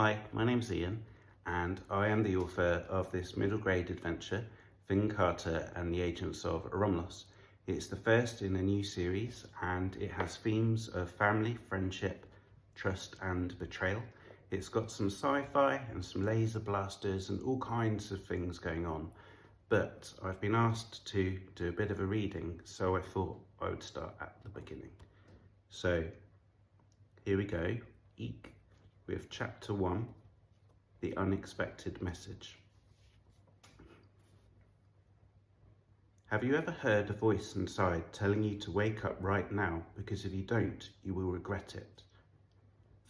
Hi, my name's Ian, and I am the author of this middle grade adventure, Fyn Carter and the Agents of Eromlos. It's the first in a new series, and it has themes of family, friendship, trust and betrayal. It's got some sci-fi and some laser blasters and all kinds of things going on, but I've been asked to do a bit of a reading, so I thought I would start at the beginning. So here we go, eek, with chapter 1, The Unexpected Message. Have you ever heard a voice inside telling you to wake up right now, because if you don't, you will regret it?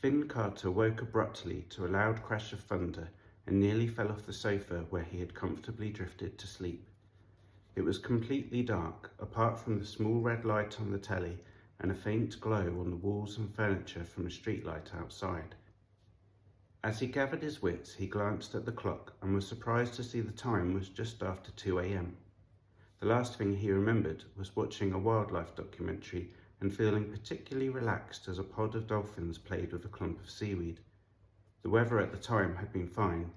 Fyn Carter woke abruptly to a loud crash of thunder and nearly fell off the sofa where he had comfortably drifted to sleep. It was completely dark, apart from the small red light on the telly and a faint glow on the walls and furniture from a streetlight outside. As he gathered his wits, he glanced at the clock and was surprised to see the time was just after 2 a.m. The last thing he remembered was watching a wildlife documentary and feeling particularly relaxed as a pod of dolphins played with a clump of seaweed. The weather at the time had been fine,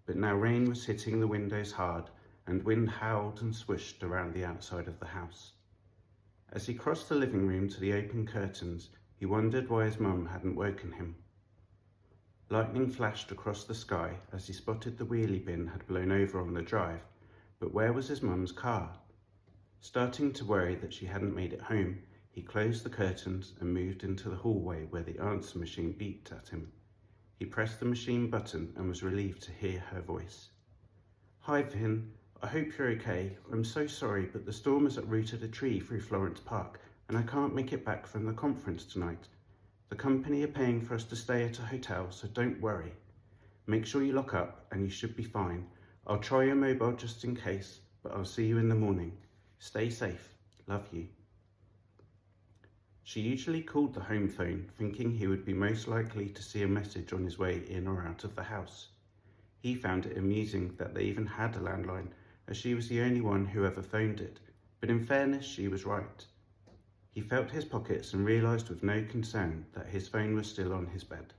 but now rain was hitting the windows hard and wind howled and swished around the outside of the house. As he crossed the living room to the open curtains, he wondered why his mum hadn't woken him. Lightning flashed across the sky as he spotted the wheelie bin had blown over on the drive, but where was his mum's car? Starting to worry that she hadn't made it home, he closed the curtains and moved into the hallway where the answer machine beeped at him. He pressed the machine button and was relieved to hear her voice. "Hi Fyn, I hope you're okay. I'm so sorry, but the storm has uprooted a tree through Florence Park and I can't make it back from the conference tonight. The company are paying for us to stay at a hotel, so don't worry. Make sure you lock up and you should be fine. I'll try your mobile just in case, but I'll see you in the morning. Stay safe. Love you." She usually called the home phone, thinking he would be most likely to see a message on his way in or out of the house. He found it amusing that they even had a landline, as she was the only one who ever phoned it, but in fairness, she was right. He felt his pockets and realised with no concern that his phone was still on his bed.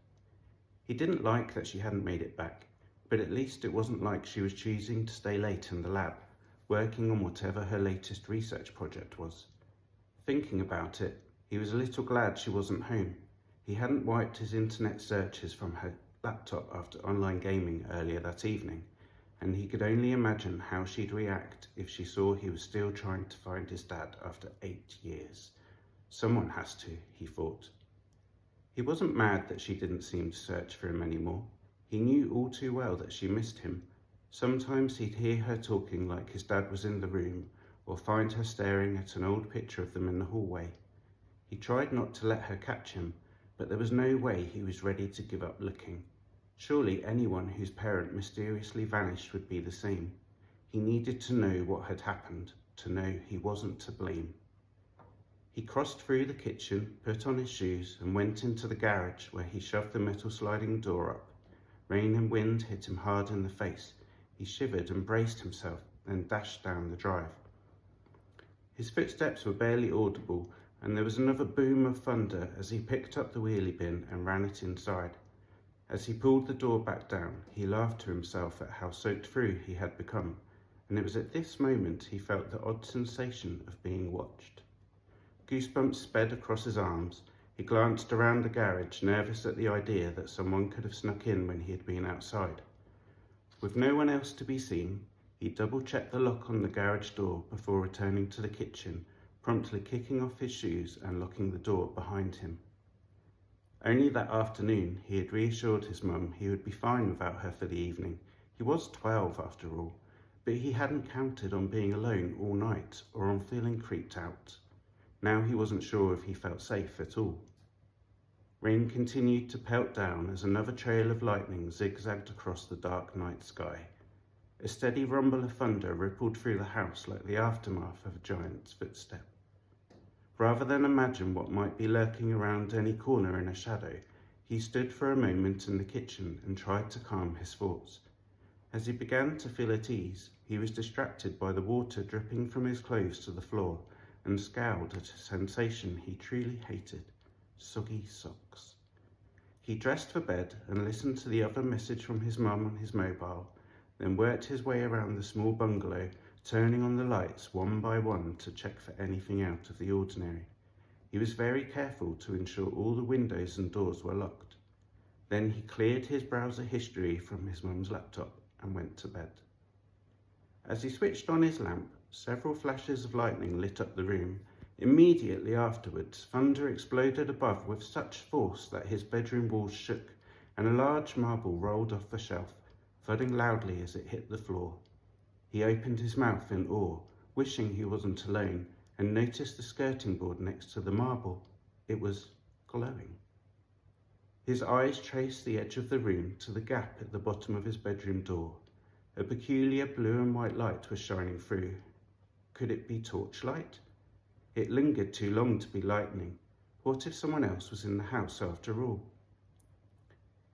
He didn't like that she hadn't made it back, but at least it wasn't like she was choosing to stay late in the lab, working on whatever her latest research project was. Thinking about it, he was a little glad she wasn't home. He hadn't wiped his internet searches from her laptop after online gaming earlier that evening, and he could only imagine how she'd react if she saw he was still trying to find his dad after 8 years. Someone has to, he thought. He wasn't mad that she didn't seem to search for him anymore. He knew all too well that she missed him. Sometimes he'd hear her talking like his dad was in the room, or find her staring at an old picture of them in the hallway. He tried not to let her catch him, but there was no way he was ready to give up looking. Surely anyone whose parent mysteriously vanished would be the same. He needed to know what had happened, to know he wasn't to blame. He crossed through the kitchen, put on his shoes and went into the garage where he shoved the metal sliding door up. Rain and wind hit him hard in the face. He shivered and braced himself, then dashed down the drive. His footsteps were barely audible and there was another boom of thunder as he picked up the wheelie bin and ran it inside. As he pulled the door back down, he laughed to himself at how soaked through he had become, and it was at this moment he felt the odd sensation of being watched. Goosebumps sped across his arms. He glanced around the garage, nervous at the idea that someone could have snuck in when he had been outside. With no one else to be seen, he double-checked the lock on the garage door before returning to the kitchen, promptly kicking off his shoes and locking the door behind him. Only that afternoon, he had reassured his mum he would be fine without her for the evening. He was 12 after all, but he hadn't counted on being alone all night or on feeling creeped out. Now he wasn't sure if he felt safe at all. Rain continued to pelt down as another trail of lightning zigzagged across the dark night sky. A steady rumble of thunder rippled through the house like the aftermath of a giant's footstep. Rather than imagine what might be lurking around any corner in a shadow, he stood for a moment in the kitchen and tried to calm his thoughts. As he began to feel at ease, he was distracted by the water dripping from his clothes to the floor and scowled at a sensation he truly hated: soggy socks. He dressed for bed and listened to the other message from his mum on his mobile, then worked his way around the small bungalow, turning on the lights one by one to check for anything out of the ordinary. He was very careful to ensure all the windows and doors were locked. Then he cleared his browser history from his mum's laptop and went to bed. As he switched on his lamp, several flashes of lightning lit up the room. Immediately afterwards, thunder exploded above with such force that his bedroom walls shook, and a large marble rolled off the shelf, thudding loudly as it hit the floor. He opened his mouth in awe, wishing he wasn't alone, and noticed the skirting board next to the marble. It was glowing. His eyes traced the edge of the room to the gap at the bottom of his bedroom door. A peculiar blue and white light was shining through. Could it be torchlight? It lingered too long to be lightning. What if someone else was in the house after all?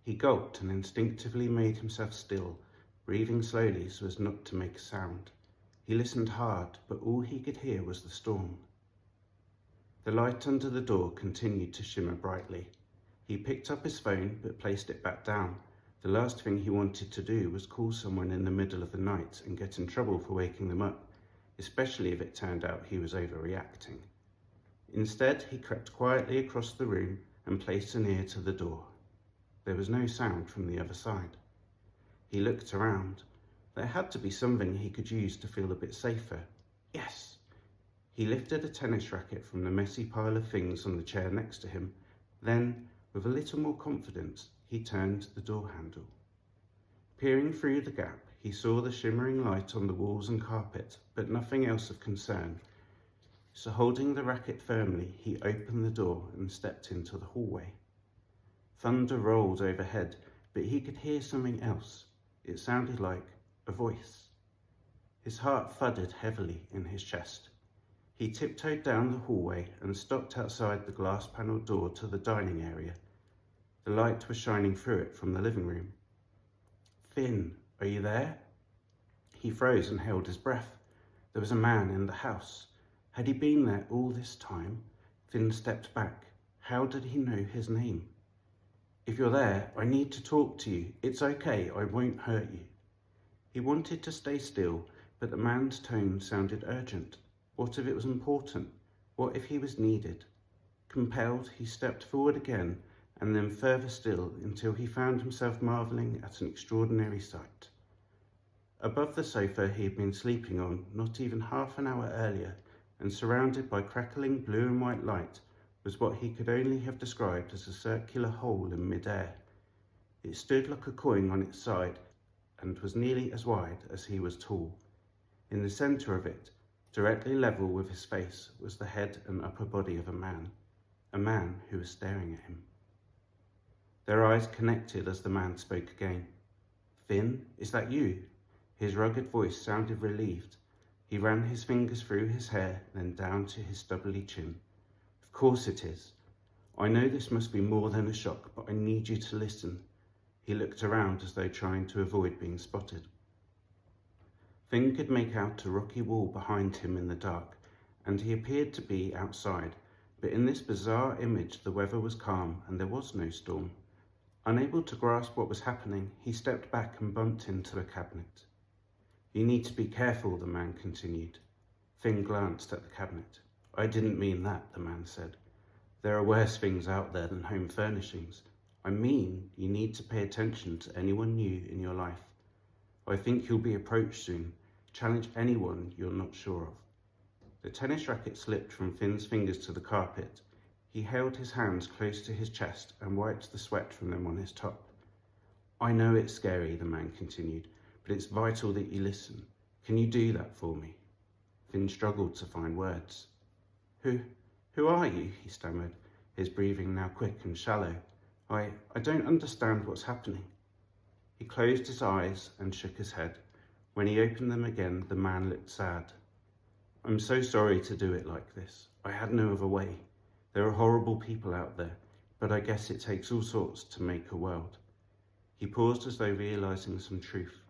He gulped and instinctively made himself still, breathing slowly so as not to make a sound. He listened hard, but all he could hear was the storm. The light under the door continued to shimmer brightly. He picked up his phone, but placed it back down. The last thing he wanted to do was call someone in the middle of the night and get in trouble for waking them up, especially if it turned out he was overreacting. Instead, he crept quietly across the room and placed an ear to the door. There was no sound from the other side. He looked around. There had to be something he could use to feel a bit safer. Yes! He lifted a tennis racket from the messy pile of things on the chair next to him. Then, with a little more confidence, he turned the door handle. Peering through the gap, he saw the shimmering light on the walls and carpet, but nothing else of concern. So holding the racket firmly, he opened the door and stepped into the hallway. Thunder rolled overhead, but he could hear something else. It sounded like a voice. His heart thudded heavily in his chest. He tiptoed down the hallway and stopped outside the glass-panelled door to the dining area. The light was shining through it from the living room. "Fyn, are you there?" He froze and held his breath. There was a man in the house. Had he been there all this time? Fyn stepped back. How did he know his name? "If you're there, I need to talk to you. It's okay, I won't hurt you." He wanted to stay still, but the man's tone sounded urgent. What if it was important? What if he was needed? Compelled, he stepped forward again, and then further still until he found himself marvelling at an extraordinary sight. Above the sofa he had been sleeping on not even half an hour earlier, and surrounded by crackling blue and white light, was what he could only have described as a circular hole in mid-air. It stood like a coin on its side and was nearly as wide as he was tall. In the centre of it, directly level with his face, was the head and upper body of a man who was staring at him. Their eyes connected as the man spoke again. "Fyn, is that you?" His rugged voice sounded relieved. He ran his fingers through his hair, then down to his stubbly chin. "Of course it is. I know this must be more than a shock, but I need you to listen." He looked around as though trying to avoid being spotted. Fyn could make out a rocky wall behind him in the dark, and he appeared to be outside, but in this bizarre image the weather was calm and there was no storm. Unable to grasp what was happening, he stepped back and bumped into a cabinet. "You need to be careful," the man continued. Fyn glanced at the cabinet. "I didn't mean that," the man said. "There are worse things out there than home furnishings. I mean, you need to pay attention to anyone new in your life. I think you'll be approached soon. Challenge anyone you're not sure of." The tennis racket slipped from Fyn's fingers to the carpet. He held his hands close to his chest and wiped the sweat from them on his top. "I know it's scary," the man continued, "but it's vital that you listen. Can you do that for me?" Fyn struggled to find words. Who are you?" he stammered, his breathing now quick and shallow. I don't understand what's happening." He closed his eyes and shook his head. When he opened them again, the man looked sad. "I'm so sorry to do it like this. I had no other way. There are horrible people out there, but I guess it takes all sorts to make a world." He paused as though realizing some truth.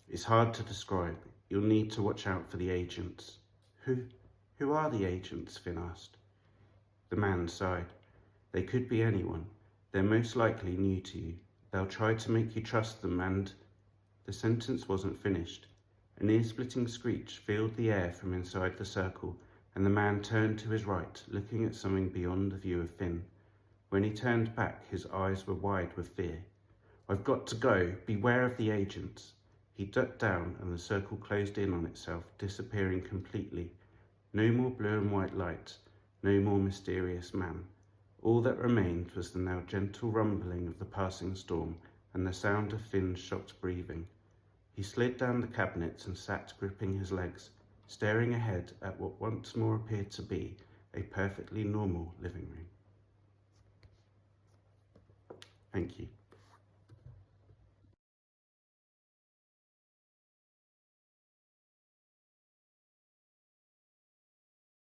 "It's hard to describe. You'll need to watch out for the agents." Who are the agents?" Fyn asked. The man sighed. "They could be anyone. They're most likely new to you. They'll try to make you trust them and... The sentence wasn't finished. An ear-splitting screech filled the air from inside the circle, and the man turned to his right, looking at something beyond the view of Fyn. When he turned back, his eyes were wide with fear. "I've got to go. Beware of the agents." He ducked down, and the circle closed in on itself, disappearing completely. No more blue and white light, no more mysterious man. All that remained was the now gentle rumbling of the passing storm and the sound of Fyn's shocked breathing. He slid down the cabinets and sat gripping his legs, staring ahead at what once more appeared to be a perfectly normal living room. Thank you.